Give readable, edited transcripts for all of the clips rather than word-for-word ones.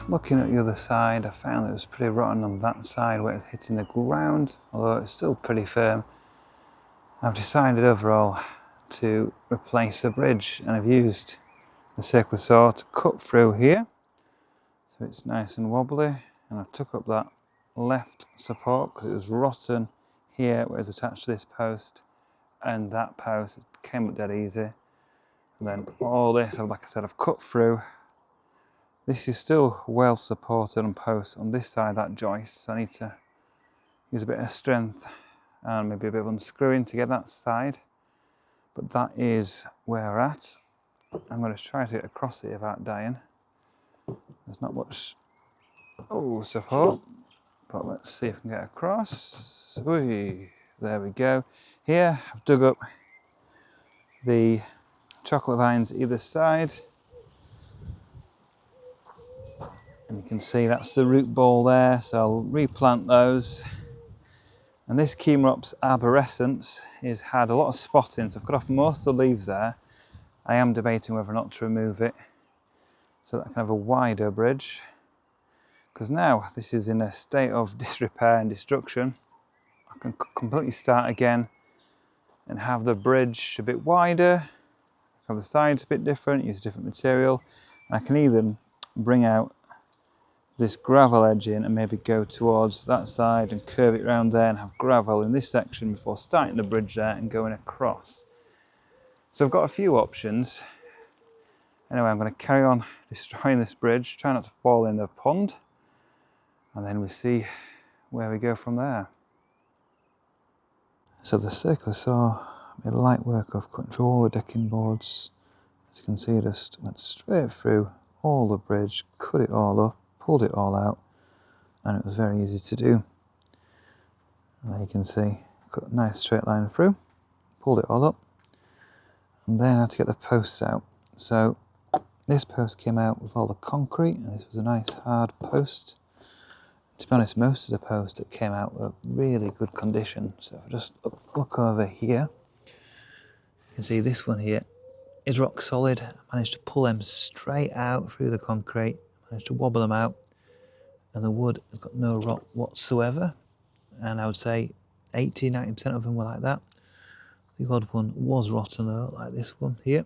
looking at the other side, I found that it was pretty rotten on that side where it's hitting the ground, although it's still pretty firm. I've decided overall to replace the bridge, and I've used the circular saw to cut through here so it's nice and wobbly, and I took up that left support because it was rotten here where it's attached to this post and that post. It came up dead easy, and then all this, like I said, I've cut through. This is still well supported on posts on this side, that joist, so I need to use a bit of strength and maybe a bit of unscrewing to get that side, but that is where we're at. I'm going to try to get across it without dying. There's not much support, but let's see if we can get across. Whee, there we go. Here I've dug up the chocolate vines either side, and you can see that's the root ball there, so I'll replant those. And this Chimerops arborescens has had a lot of spotting, so I've cut off most of the leaves there. I am debating whether or not to remove it so that I can have a wider bridge, because now this is in a state of disrepair and destruction. I can completely start again and have the bridge a bit wider, have the sides a bit different, use a different material, and I can even bring out this gravel edge in and maybe go towards that side and curve it around there and have gravel in this section before starting the bridge there and going across. So I've got a few options. Anyway, I'm going to carry on destroying this bridge, try not to fall in the pond, and then we see where we go from there. So the circular saw made light work of cutting through all the decking boards. As you can see, it just went straight through all the bridge, cut it all up, pulled it all out, and it was very easy to do. And there you can see, cut a nice straight line through, pulled it all up, and then I had to get the posts out. So this post came out with all the concrete, and this was a nice hard post. To be honest, most of the posts that came out were really good condition. So if I just look over here, you can see this one here is rock solid. I managed to pull them straight out through the concrete, managed to wobble them out, and the wood has got no rot whatsoever. And I would say 80–90% of them were like that. The odd one was rotten though, like this one here.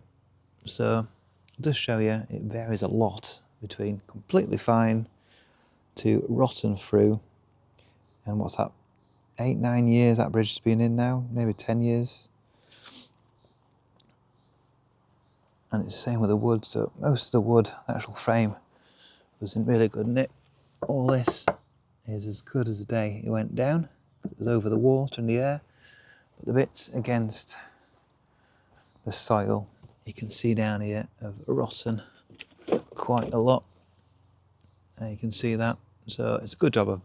So just show you, it varies a lot between completely fine to rotten through. And what's that, 8–9 years that bridge has been in now, maybe 10 years. And it's the same with the wood, so most of the wood, the actual frame, was in really good nick. All this is as good as the day it went down. It was over the water and the air, but the bits against the soil, you can see down here, have rotten quite a lot. And you can see that. So it's a good job I've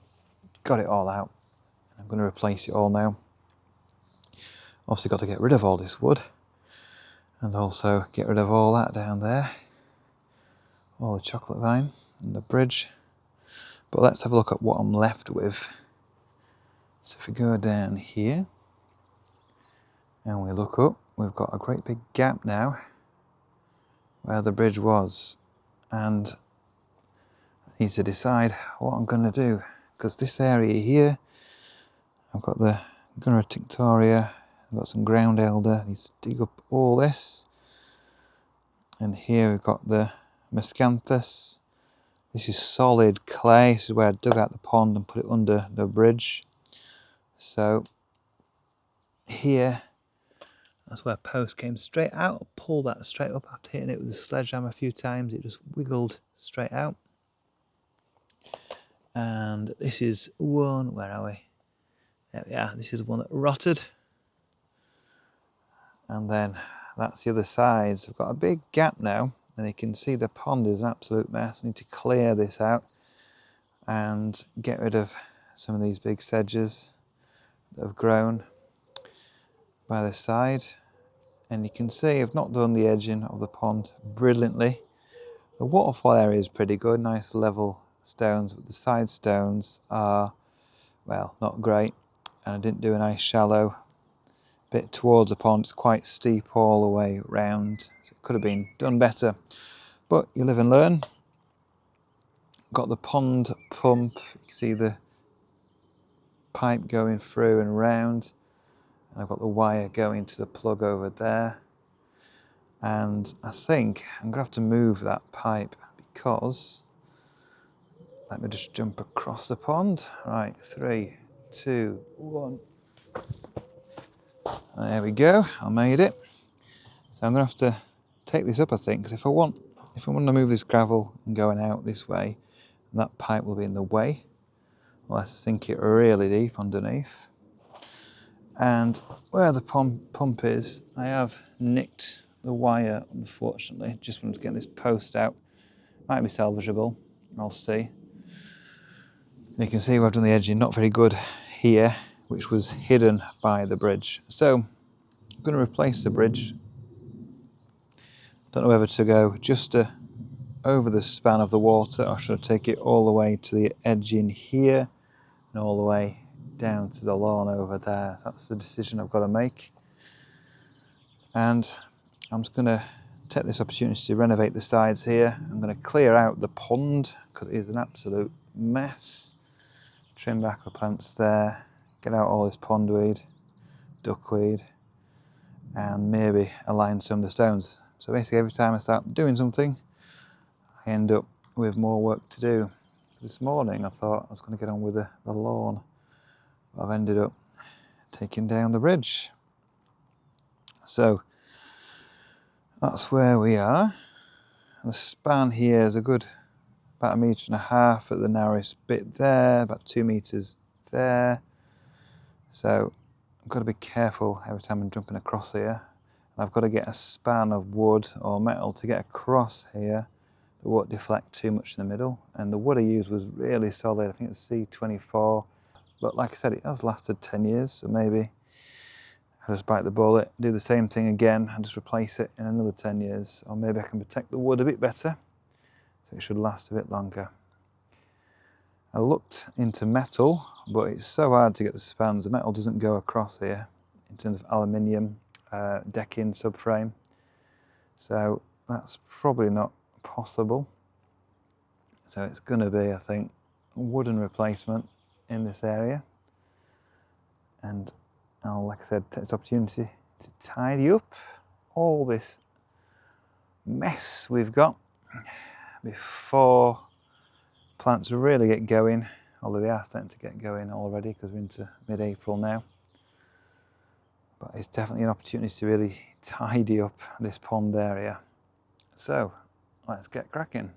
got it all out. I'm going to replace it all now. Obviously got to get rid of all this wood, and also get rid of all that down there, all the chocolate vine and the bridge. But let's have a look at what I'm left with. So if we go down here and we look up, we've got a great big gap now where the bridge was, and I need to decide what I'm going to do, because this area here, I've got the Gunner Tinctoria, I've got some ground elder, I need to dig up all this, and here we've got the Miscanthus. This is solid clay. This is where I dug out the pond and put it under the bridge. So here, that's where post came straight out. I pulled that straight up after hitting it with the sledgehammer a few times. It just wiggled straight out. And this is one, where are we? There we are. This is one that rotted. And then that's the other side. So I've got a big gap now, and you can see the pond is an absolute mess. I need to clear this out and get rid of some of these big sedges that have grown by the side. And you can see I've not done the edging of the pond brilliantly. The waterfall area is pretty good, nice level stones, but the side stones are, well, not great. And I didn't do a nice shallow bit towards the pond. It's quite steep all the way round, so it could have been done better. But you live and learn. got the pond pump, you can see the pipe going through and round, and I've got the wire going to the plug over there. And I think I'm gonna have to move that pipe because, let me just jump across the pond. Right, 3, 2, 1. There we go, I made it. So I'm gonna have to take this up, I think, because if I want to move this gravel and going out this way, that pipe will be in the way. I'll have to sink it really deep underneath. And where the pump is, I have nicked the wire, unfortunately. Just wanted to get this post out. Might be salvageable, I'll see. And you can see where I've done the edging, not very good here, which was hidden by the bridge. So I'm going to replace the bridge. Don't know whether to go just over the span of the water, or should I take it all the way to the edging here and all the way down to the lawn over there. That's the decision I've got to make. And I'm just going to take this opportunity to renovate the sides here. I'm going to clear out the pond because it is an absolute mess. Trim back the plants there, get out all this pondweed, duckweed, and maybe align some of the stones. So basically every time I start doing something, I end up with more work to do. This morning I thought I was going to get on with the lawn. I've ended up taking down the bridge. So that's where we are. The span here is a good about 1.5 meters at the narrowest bit there, about 2 meters there. So I've got to be careful every time I'm jumping across here. And I've got to get a span of wood or metal to get across here that won't deflect too much in the middle. And the wood I used was really solid. I think it's C24. But like I said, it has lasted 10 years, so maybe I'll just bite the bullet, do the same thing again and just replace it in another 10 years. Or maybe I can protect the wood a bit better, so it should last a bit longer. I looked into metal, but it's so hard to get the spans. The metal doesn't go across here in terms of aluminium decking subframe. So that's probably not possible. So it's going to be, I think, a wooden replacement in this area. And I'll, like I said, take this opportunity to tidy up all this mess we've got before plants really get going, although they are starting to get going already because we're into mid-April now. But it's definitely an opportunity to really tidy up this pond area. So let's get cracking.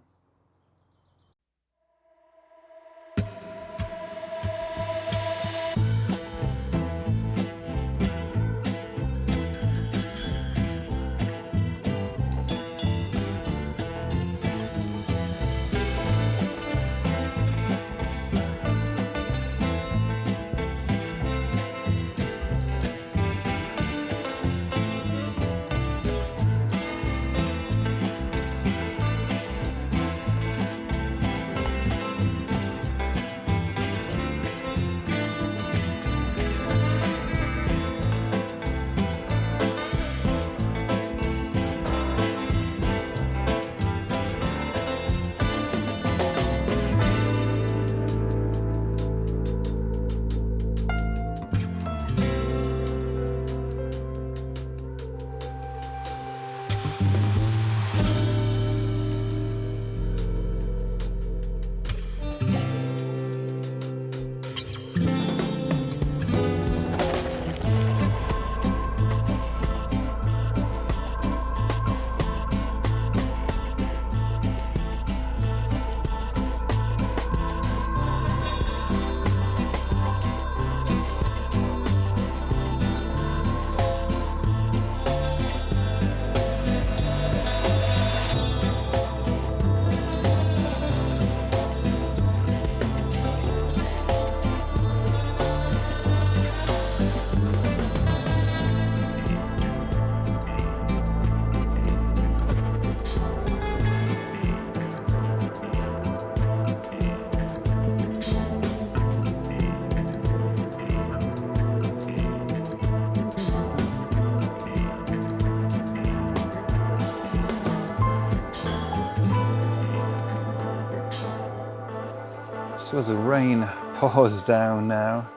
So as the rain pours down now,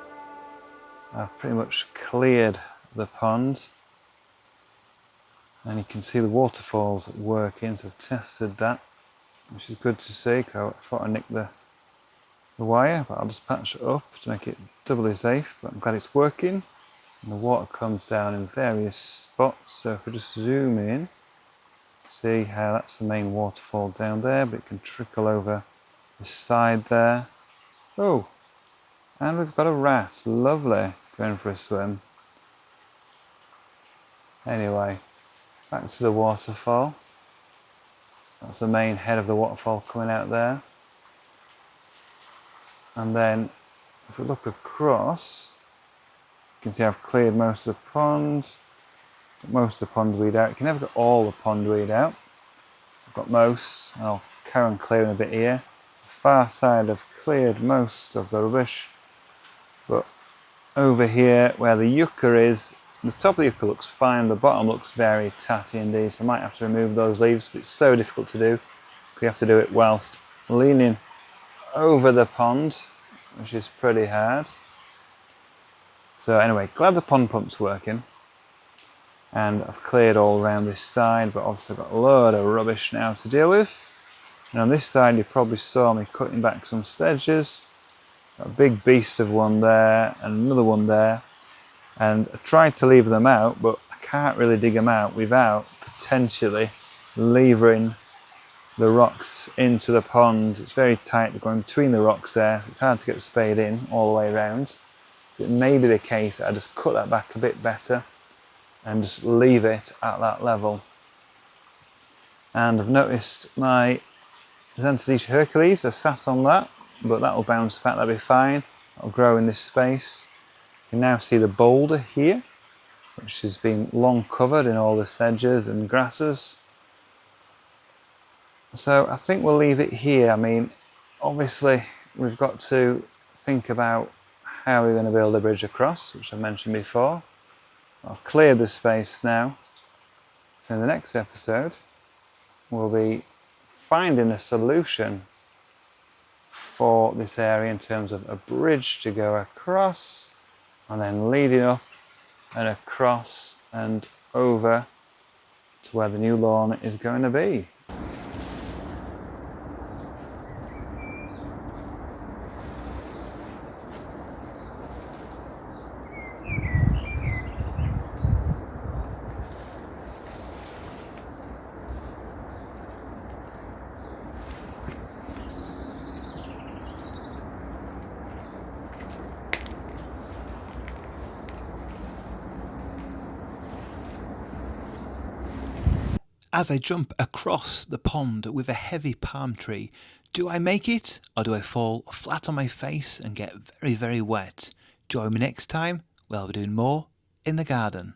I've pretty much cleared the pond. And you can see the waterfalls working, so I've tested that, which is good to see. I thought I nicked the wire, but I'll just patch it up to make it doubly safe. But I'm glad it's working. And the water comes down in various spots, so if we just zoom in, see how that's the main waterfall down there, but it can trickle over the side there. Oh, and we've got a rat, lovely, going for a swim. Anyway, back to the waterfall. That's the main head of the waterfall coming out there. And then if we look across, you can see I've cleared most of the pond, most of the pondweed out. You can never get all the pondweed out. I've got most, and I'll carry on clearing a bit here. The far side I've cleared most of the rubbish, but over here where the yucca is, the top of the yucca looks fine, the bottom looks very tatty indeed, so I might have to remove those leaves, but it's so difficult to do. You have to do it whilst leaning over the pond, which is pretty hard. So anyway, glad the pond pump's working, and I've cleared all around this side, but obviously I've got a load of rubbish now to deal with. And on this side you probably saw me cutting back some sedges. Got a big beast of one there and another one there, and I tried to lever them out, but I can't really dig them out without potentially levering the rocks into the pond. It's very tight, they're going between the rocks there, so it's hard to get the spade in all the way around. So it may be the case that I just cut that back a bit better and just leave it at that level. And I've noticed my Xanthidea Hercules, I sat on that, but that'll bounce back, that'll be fine. That'll grow in this space. You can now see the boulder here, which has been long covered in all the sedges and grasses. So I think we'll leave it here. I mean, obviously we've got to think about how we're going to build a bridge across, which I mentioned before. I've cleared the space now. So in the next episode, we'll be finding a solution for this area in terms of a bridge to go across, and then leading up and across and over to where the new lawn is going to be. As I jump across the pond with a heavy palm tree, do I make it or do I fall flat on my face and get very, very wet? Join me next time where I'll be doing more in the garden.